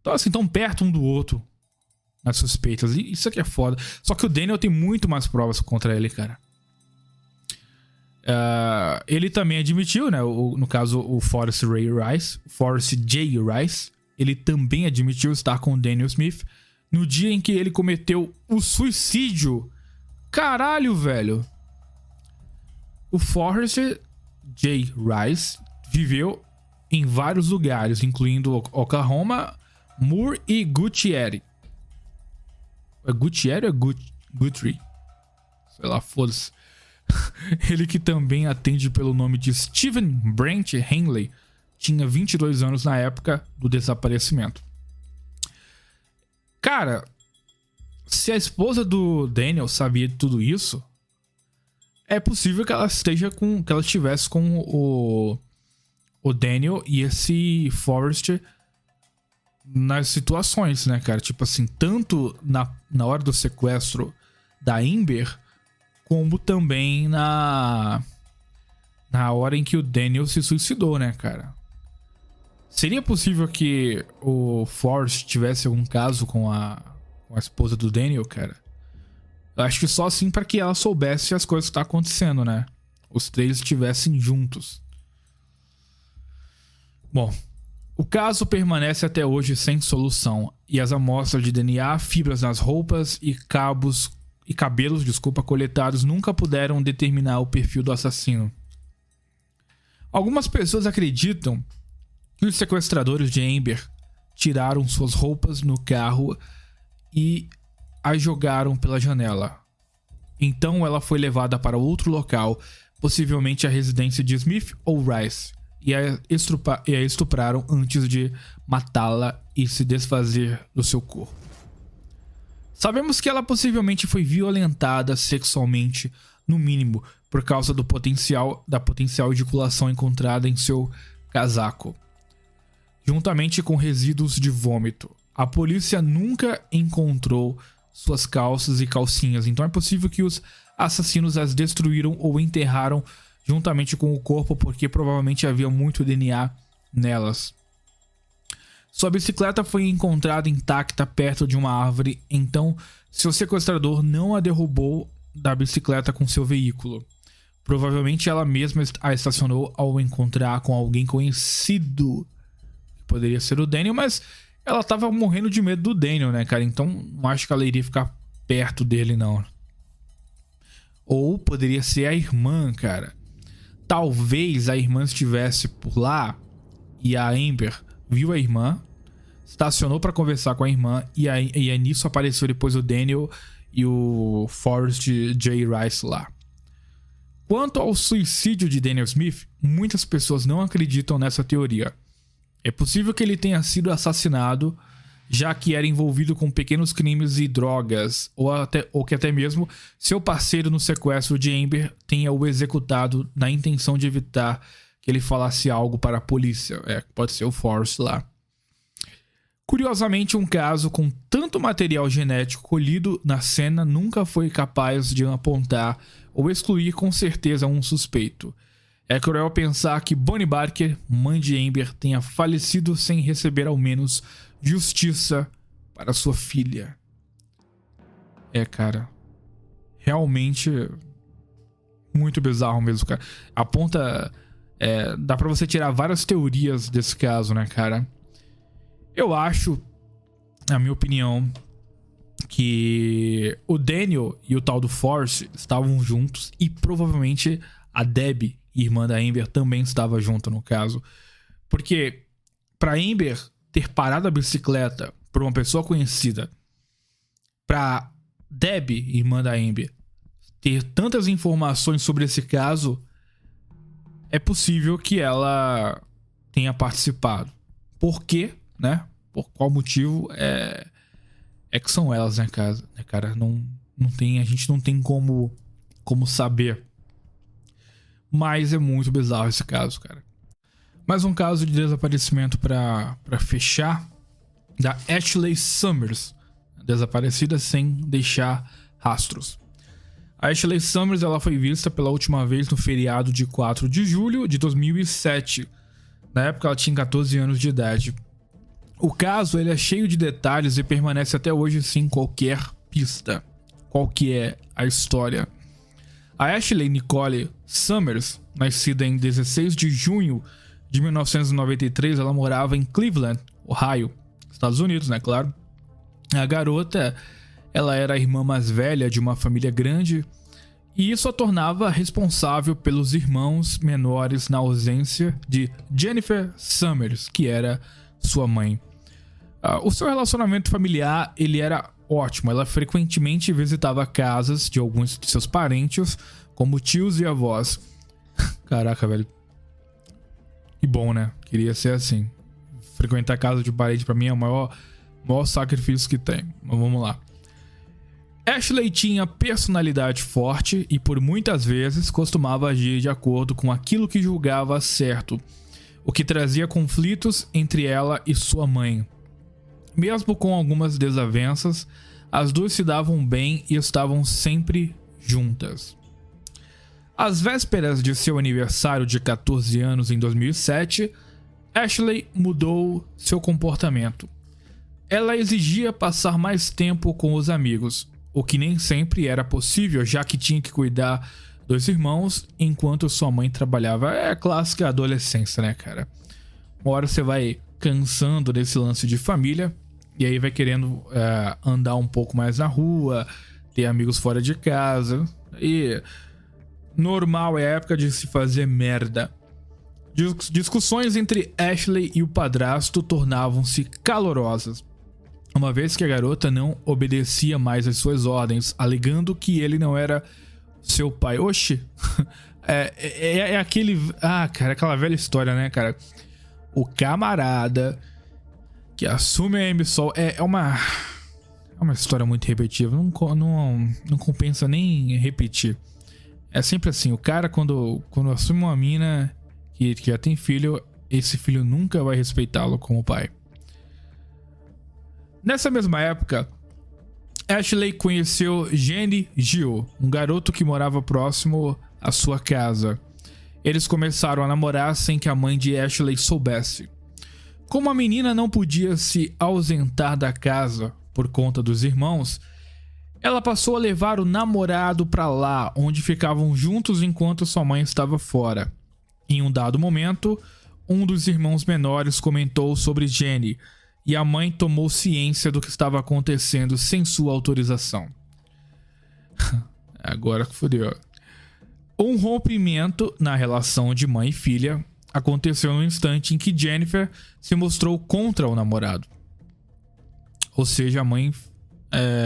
Então, assim, tão perto um do outro nas suspeitas. E isso aqui é foda. Só que o Daniel tem muito mais provas contra ele, cara. Ele também admitiu, né? No caso, o Forrest J. Rice. Ele também admitiu estar com o Daniel Smith no dia em que ele cometeu o suicídio. Caralho, velho. O Forrest J. Rice viveu em vários lugares, incluindo Oklahoma, Moore e Gutierrez. É Gutierrez ou Guthrie? Sei lá, foda-se. Ele que também atende pelo nome de Steven Brent Henley, tinha 22 anos na época do desaparecimento. Cara, se a esposa do Daniel sabia de tudo isso, é possível que ela estivesse com o Daniel e esse Forrest nas situações, né, cara? Tipo assim, tanto na hora do sequestro da Amber, como também na hora em que o Daniel se suicidou, né, cara? Seria possível que o Forrest tivesse algum caso com a esposa do Daniel, cara? Eu acho que só assim pra que ela soubesse as coisas que tá acontecendo, né? Os três estivessem juntos. Bom, o caso permanece até hoje sem solução e as amostras de DNA, fibras nas roupas e cabelos, coletados nunca puderam determinar o perfil do assassino. Algumas pessoas acreditam que os sequestradores de Amber tiraram suas roupas no carro e a jogaram pela janela. Então ela foi levada para outro local, possivelmente a residência de Smith ou Rice, e a estupraram antes de matá-la e se desfazer do seu corpo. Sabemos que ela possivelmente foi violentada sexualmente, no mínimo, por causa da potencial ejaculação encontrada em seu casaco, juntamente com resíduos de vômito. A polícia nunca encontrou suas calças e calcinhas, então é possível que os assassinos as destruíram ou enterraram juntamente com o corpo, porque provavelmente havia muito DNA nelas. Sua bicicleta foi encontrada intacta perto de uma árvore, então seu sequestrador não a derrubou da bicicleta com seu veículo. Provavelmente ela mesma a estacionou ao encontrar com alguém conhecido. Poderia ser o Daniel, mas ela tava morrendo de medo do Daniel, né, cara? Então não acho que ela iria ficar perto dele, não. Ou poderia ser a irmã, cara. Talvez a irmã estivesse por lá e a Amber viu a irmã, estacionou pra conversar com a irmã e aí nisso apareceu depois o Daniel e o Forrest J. Rice lá. Quanto ao suicídio de Daniel Smith, muitas pessoas não acreditam nessa teoria. É possível que ele tenha sido assassinado, já que era envolvido com pequenos crimes e drogas, ou que até mesmo seu parceiro no sequestro de Amber tenha o executado na intenção de evitar que ele falasse algo para a polícia. Pode ser o Forrest lá. Curiosamente, um caso com tanto material genético colhido na cena nunca foi capaz de apontar ou excluir com certeza um suspeito. É cruel pensar que Bonnie Barker, mãe de Amber, tenha falecido sem receber ao menos justiça para sua filha. Cara. Realmente muito bizarro mesmo, cara. Aponta... dá pra você tirar várias teorias desse caso, né, cara? Eu acho, na minha opinião, que o Daniel e o tal do Forrest estavam juntos e provavelmente a Debbie, irmã da Amber, também estava junto no caso. Porque pra Amber ter parado a bicicleta por uma pessoa conhecida, pra Debbie, irmã da Amber, ter tantas informações sobre esse caso, é possível que ela tenha participado. Por quê, né? Por qual motivo? É que são elas, né, cara? Não tem, a gente não tem como saber. Mas é muito bizarro esse caso, cara. Mais um caso de desaparecimento pra fechar, da Ashley Summers, desaparecida sem deixar rastros. A Ashley Summers ela foi vista pela última vez no feriado de 4 de julho de 2007. Na época ela tinha 14 anos de idade. O caso ele é cheio de detalhes e permanece até hoje sem qualquer pista. Qual que é a história? A Ashley Nicole Summers, nascida em 16 de junho de 1993, ela morava em Cleveland, Ohio, Estados Unidos, né, claro. A garota, ela era a irmã mais velha de uma família grande e isso a tornava responsável pelos irmãos menores na ausência de Jennifer Summers, que era sua mãe. O seu relacionamento familiar ele era ótimo. Ela frequentemente visitava casas de alguns de seus parentes, como tios e avós. Caraca, velho. E bom, né? Queria ser assim. Frequentar a casa de parente pra mim é o maior sacrifício que tem. Mas vamos lá. Ashley tinha personalidade forte e por muitas vezes costumava agir de acordo com aquilo que julgava certo, o que trazia conflitos entre ela e sua mãe. Mesmo com algumas desavenças, as duas se davam bem e estavam sempre juntas. Às vésperas de seu aniversário de 14 anos em 2007, Ashley mudou seu comportamento. Ela exigia passar mais tempo com os amigos, o que nem sempre era possível, já que tinha que cuidar dos irmãos enquanto sua mãe trabalhava. É a clássica adolescência, né, cara? Uma hora você vai cansando desse lance de família e aí vai querendo andar um pouco mais na rua, ter amigos fora de casa. E normal, é a época de se fazer merda. Discussões entre Ashley e o padrasto tornavam-se calorosas, uma vez que a garota não obedecia mais às suas ordens, alegando que ele não era seu pai. Oxi, é aquele... Ah, cara, aquela velha história, né, cara? O camarada que assume a emissão é uma história muito repetitiva, não compensa nem repetir. É sempre assim, o cara quando assume uma mina que já tem filho, esse filho nunca vai respeitá-lo como pai. Nessa mesma época, Ashley conheceu Jenny Gil, um garoto que morava próximo à sua casa. Eles começaram a namorar sem que a mãe de Ashley soubesse. Como a menina não podia se ausentar da casa por conta dos irmãos, ela passou a levar o namorado para lá, onde ficavam juntos enquanto sua mãe estava fora. Em um dado momento, um dos irmãos menores comentou sobre Jenny, e a mãe tomou ciência do que estava acontecendo sem sua autorização. Agora que fodeu. Um rompimento na relação de mãe e filha aconteceu no instante em que Jennifer se mostrou contra o namorado. Ou seja, a mãe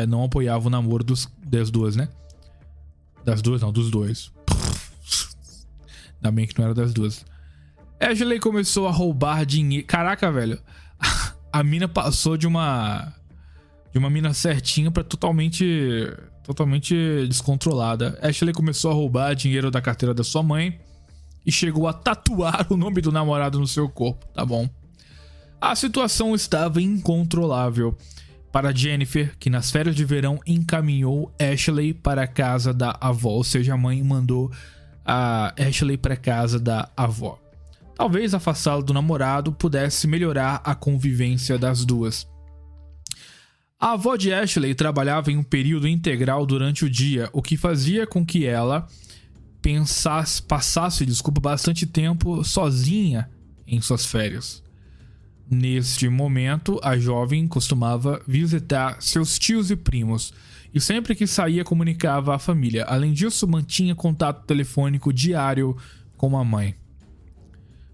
não apoiava o namoro das duas, né? Das duas não, dos dois. Ainda bem que não era das duas. Ashley começou a roubar dinheiro. Caraca, velho. A mina passou de uma mina certinha pra totalmente descontrolada. Ashley começou a roubar dinheiro da carteira da sua mãe e chegou a tatuar o nome do namorado no seu corpo, tá bom? A situação estava incontrolável para Jennifer, que nas férias de verão encaminhou Ashley para a casa da avó, ou seja, a mãe mandou a Ashley para a casa da avó. Talvez afastá-la do namorado pudesse melhorar a convivência das duas. A avó de Ashley trabalhava em um período integral durante o dia, o que fazia com que ela passasse bastante tempo sozinha em suas férias. Neste momento, a jovem costumava visitar seus tios e primos, e sempre que saía comunicava à família. Além disso, mantinha contato telefônico diário com a mãe.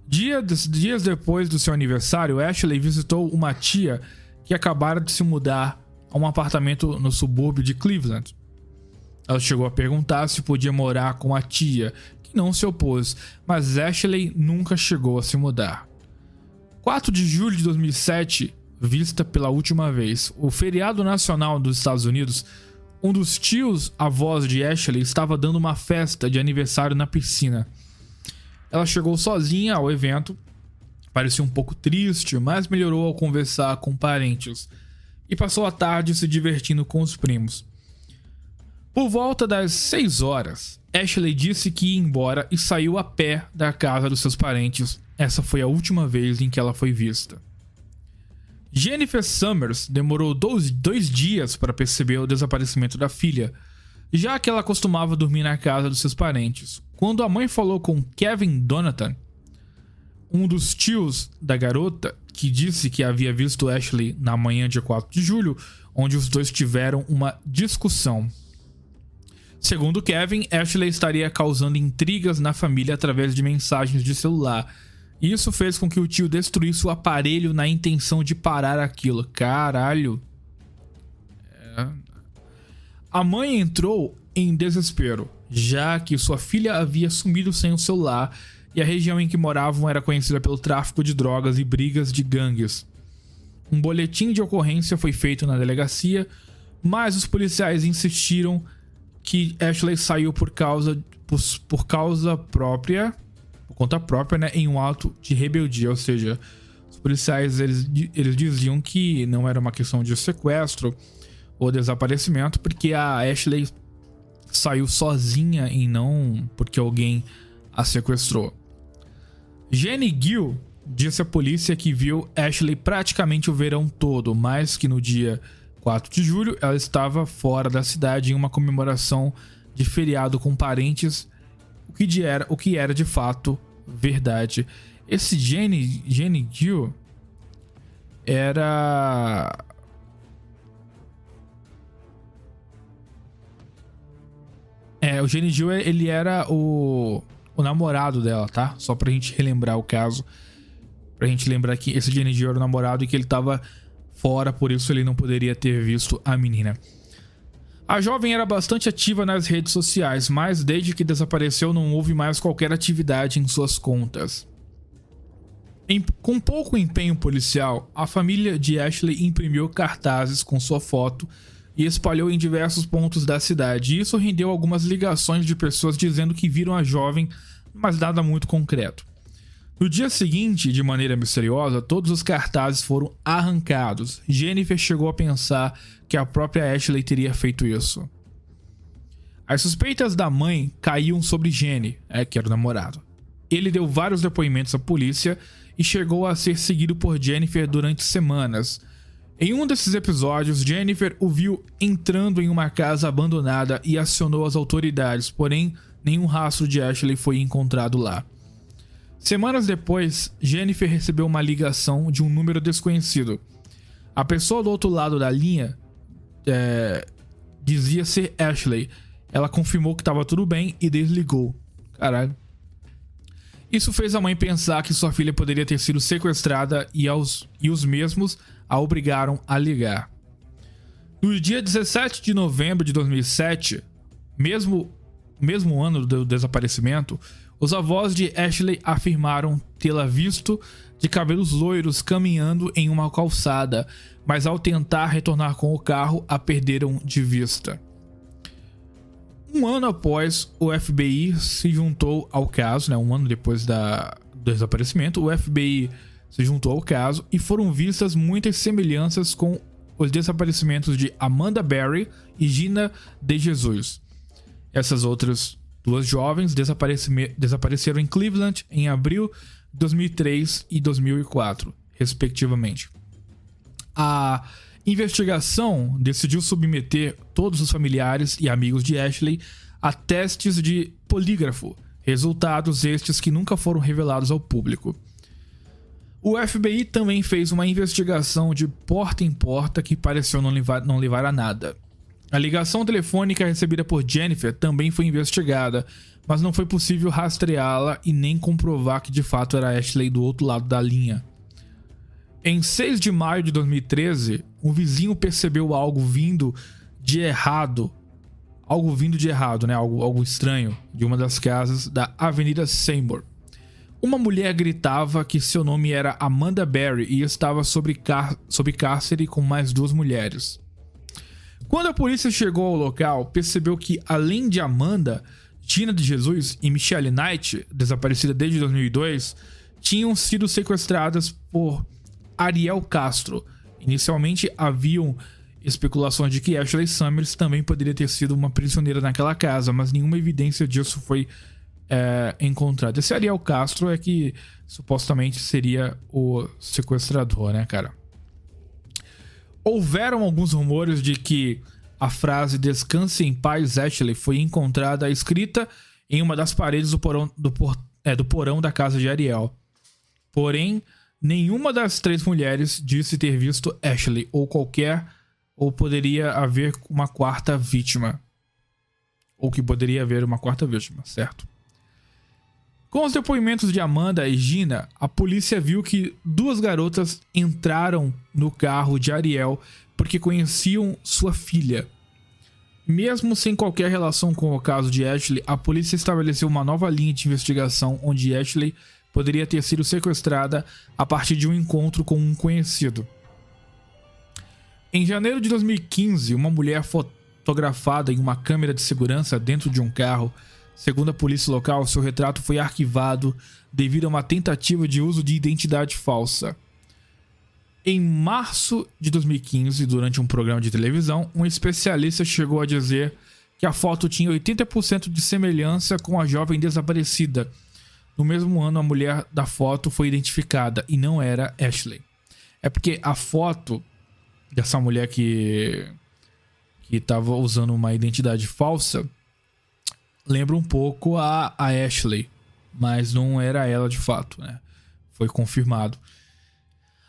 Dias depois do seu aniversário, Ashley visitou uma tia que acabara de se mudar a um apartamento no subúrbio de Cleveland. Ela chegou a perguntar se podia morar com a tia, que não se opôs, mas Ashley nunca chegou a se mudar. 4 de julho de 2007, vista pela última vez, o feriado nacional dos Estados Unidos, um dos tios avós de Ashley estava dando uma festa de aniversário na piscina. Ela chegou sozinha ao evento, parecia um pouco triste, mas melhorou ao conversar com parentes e passou a tarde se divertindo com os primos. Por volta das 6 horas, Ashley disse que ia embora e saiu a pé da casa dos seus parentes. Essa foi a última vez em que ela foi vista. Jennifer Summers demorou 2 dias para perceber o desaparecimento da filha, já que ela costumava dormir na casa dos seus parentes. Quando a mãe falou com Kevin Donatan, um dos tios da garota, que disse que havia visto Ashley na manhã de 4 de julho, onde os dois tiveram uma discussão. Segundo Kevin, Ashley estaria causando intrigas na família através de mensagens de celular. Isso fez com que o tio destruísse o aparelho na intenção de parar aquilo. Caralho. A mãe entrou em desespero, já que sua filha havia sumido sem o celular e a região em que moravam era conhecida pelo tráfico de drogas e brigas de gangues. Um boletim de ocorrência foi feito na delegacia, mas os policiais insistiram que Ashley saiu por conta própria, né, em um ato de rebeldia, ou seja, os policiais eles diziam que não era uma questão de sequestro ou desaparecimento, porque a Ashley saiu sozinha e não porque alguém a sequestrou. Jenny Gill disse à polícia que viu Ashley praticamente o verão todo, mas que no dia 4 de julho ela estava fora da cidade em uma comemoração de feriado com parentes, o que era de fato verdade. Esse Jenny Gill era... o Jenny Gill, ele era o namorado dela, tá? Só pra gente relembrar o caso. Pra gente lembrar que esse Jenny Gill era o namorado e que ele tava fora, por isso ele não poderia ter visto a menina. A jovem era bastante ativa nas redes sociais, mas desde que desapareceu não houve mais qualquer atividade em suas contas. Com pouco empenho policial, a família de Ashley imprimiu cartazes com sua foto e espalhou em diversos pontos da cidade. Isso rendeu algumas ligações de pessoas dizendo que viram a jovem, mas nada muito concreto. No dia seguinte, de maneira misteriosa, todos os cartazes foram arrancados. Jennifer chegou a pensar que a própria Ashley teria feito isso. As suspeitas da mãe caíam sobre Jenny, que era o namorado. Ele deu vários depoimentos à polícia e chegou a ser seguido por Jennifer durante semanas. Em um desses episódios, Jennifer o viu entrando em uma casa abandonada e acionou as autoridades, porém nenhum rastro de Ashley foi encontrado lá. Semanas depois, Jennifer recebeu uma ligação de um número desconhecido. A pessoa do outro lado da linha dizia ser Ashley. Ela confirmou que estava tudo bem e desligou. Caralho. Isso fez a mãe pensar que sua filha poderia ter sido sequestrada e os mesmos a obrigaram a ligar. No dia 17 de novembro de 2007, mesmo ano do desaparecimento, os avós de Ashley afirmaram tê-la visto de cabelos loiros caminhando em uma calçada, mas ao tentar retornar com o carro, a perderam de vista. Um ano após, o FBI se juntou ao caso, um ano depois do desaparecimento, o FBI se juntou ao caso e foram vistas muitas semelhanças com os desaparecimentos de Amanda Berry e Gina de Jesus. Essas outras duas jovens desapareceram em Cleveland em abril de 2003 e 2004, respectivamente. A investigação decidiu submeter todos os familiares e amigos de Ashley a testes de polígrafo, resultados estes que nunca foram revelados ao público. O FBI também fez uma investigação de porta em porta que pareceu não levar a nada. A ligação telefônica recebida por Jennifer também foi investigada, mas não foi possível rastreá-la e nem comprovar que de fato era Ashley do outro lado da linha. Em 6 de maio de 2013, um vizinho percebeu algo vindo de errado, algo estranho, de uma das casas da Avenida Seymour. Uma mulher gritava que seu nome era Amanda Berry e estava sob cárcere com mais duas mulheres. Quando a polícia chegou ao local, percebeu que, além de Amanda, Gina de Jesus e Michelle Knight, desaparecida desde 2002, tinham sido sequestradas por Ariel Castro. Inicialmente, haviam especulações de que Ashley Summers também poderia ter sido uma prisioneira naquela casa, mas nenhuma evidência disso foi encontrada. Esse Ariel Castro é que supostamente seria o sequestrador, né, cara? Houveram alguns rumores de que a frase "Descanse em paz, Ashley" foi encontrada escrita em uma das paredes do porão da casa de Ariel. Porém, nenhuma das três mulheres disse ter visto Ashley ou poderia haver uma quarta vítima. Ou que poderia haver uma quarta vítima, certo? Com os depoimentos de Amanda e Gina, a polícia viu que duas garotas entraram no carro de Ariel porque conheciam sua filha. Mesmo sem qualquer relação com o caso de Ashley, a polícia estabeleceu uma nova linha de investigação onde Ashley poderia ter sido sequestrada a partir de um encontro com um conhecido. Em janeiro de 2015, uma mulher fotografada em uma câmera de segurança dentro de um carro. Segundo a polícia local, seu retrato foi arquivado devido a uma tentativa de uso de identidade falsa. Em março de 2015, durante um programa de televisão, um especialista chegou a dizer que a foto tinha 80% de semelhança com a jovem desaparecida. No mesmo ano, a mulher da foto foi identificada e não era Ashley. É porque a foto dessa mulher que estava usando uma identidade falsa lembra um pouco a Ashley, mas não era ela de fato, né? Foi confirmado.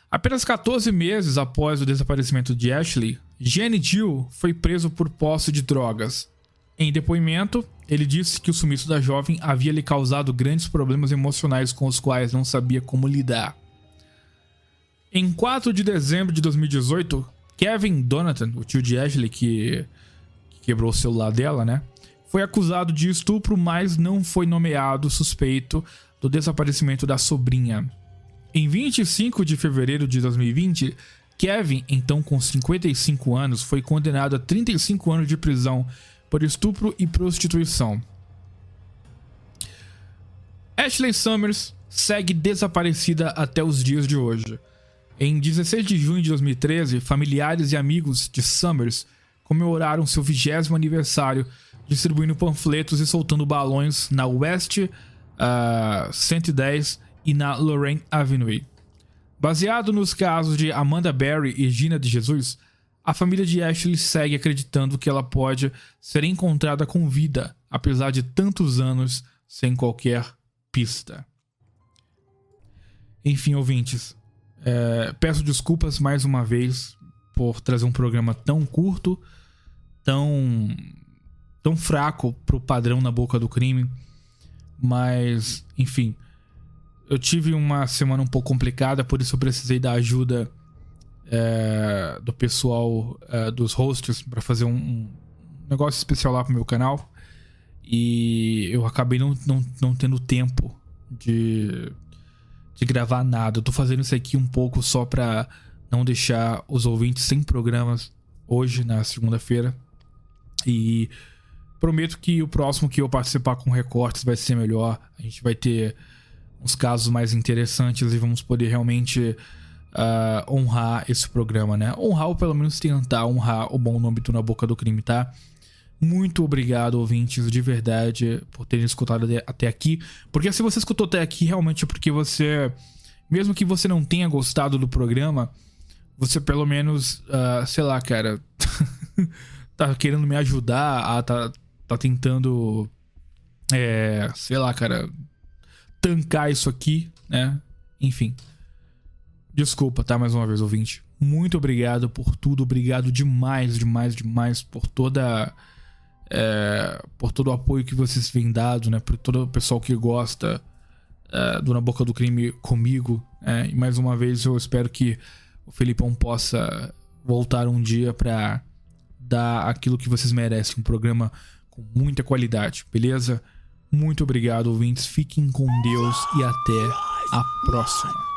Apenas 14 meses após o desaparecimento de Ashley, Jenny Gill foi preso por posse de drogas. Em depoimento, ele disse que o sumiço da jovem havia lhe causado grandes problemas emocionais com os quais não sabia como lidar. Em 4 de dezembro de 2018, Kevin Donatan, o tio de Ashley que quebrou o celular dela, né, foi acusado de estupro, mas não foi nomeado suspeito do desaparecimento da sobrinha. Em 25 de fevereiro de 2020, Kevin, então com 55 anos, foi condenado a 35 anos de prisão por estupro e prostituição. Ashley Summers segue desaparecida até os dias de hoje. Em 16 de junho de 2013, familiares e amigos de Summers comemoraram seu 20º aniversário, distribuindo panfletos e soltando balões na West 110 e na Lorraine Avenue. Baseado nos casos de Amanda Berry e Gina de Jesus, a família de Ashley segue acreditando que ela pode ser encontrada com vida, apesar de tantos anos sem qualquer pista. Enfim, ouvintes, peço desculpas mais uma vez por trazer um programa tão curto, tão fraco pro padrão Na Boca do Crime, mas, enfim, eu tive uma semana um pouco complicada, por isso eu precisei da ajuda do pessoal, dos hosts, para fazer um negócio especial lá pro meu canal, e eu acabei não tendo tempo de gravar nada. Eu tô fazendo isso aqui um pouco só pra não deixar os ouvintes sem programas hoje, na segunda-feira, e prometo que o próximo que eu participar com recortes vai ser melhor. A gente vai ter uns casos mais interessantes e vamos poder realmente honrar esse programa, né? Honrar, ou pelo menos tentar honrar o bom nome do Na Boca do Crime, tá? Muito obrigado, ouvintes, de verdade, por terem escutado até aqui. Porque se você escutou até aqui, realmente é porque você, mesmo que você não tenha gostado do programa, você pelo menos, sei lá, cara, tá querendo me ajudar, tá tentando, sei lá, cara, tancar isso aqui, né? Enfim. Desculpa, tá? Mais uma vez, ouvinte. Muito obrigado por tudo. Obrigado demais, demais, demais por todo o apoio que vocês vêm dado, né? Por todo o pessoal que gosta do Na Boca do Crime comigo. E mais uma vez eu espero que o Felipão possa voltar um dia pra dar aquilo que vocês merecem. Um programa com muita qualidade, beleza? Muito obrigado, ouvintes. Fiquem com Deus e até a próxima.